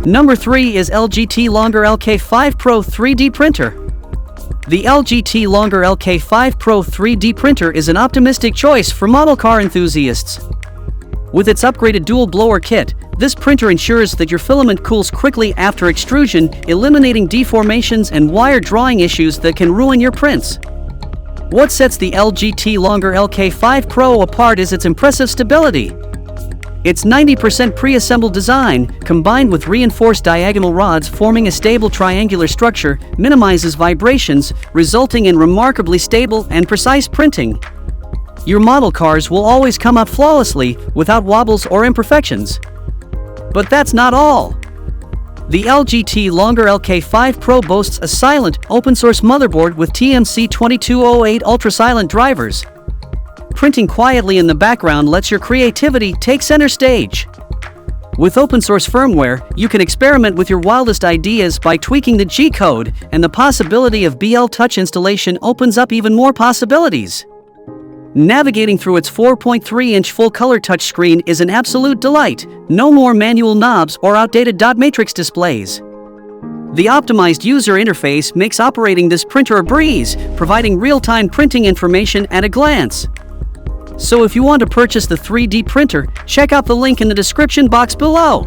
Number 3 is LGT Longer LK5 Pro 3D printer. The LGT Longer LK5 Pro 3D printer is an optimistic choice for model car enthusiasts. With its upgraded dual blower kit, this printer ensures that your filament cools quickly after extrusion, eliminating deformations and wire drawing issues that can ruin your prints. What sets the LGT Longer LK5 Pro apart is its impressive stability. Its 90% pre-assembled design, combined with reinforced diagonal rods forming a stable triangular structure, minimizes vibrations, resulting in remarkably stable and precise printing. Your model cars will always come out flawlessly, without wobbles or imperfections. But that's not all. The LGT Longer LK5 Pro boasts a silent, open-source motherboard with TMC2208 ultra-silent drivers. Printing quietly in the background lets your creativity take center stage. With open-source firmware, you can experiment with your wildest ideas by tweaking the G-code, and the possibility of BL Touch installation opens up even more possibilities. Navigating through its 4.3-inch full-color touchscreen is an absolute delight. No more manual knobs or outdated dot matrix displays. The optimized user interface makes operating this printer a breeze, providing real-time printing information at a glance. So if you want to purchase the 3D printer, check out the link in the description box below.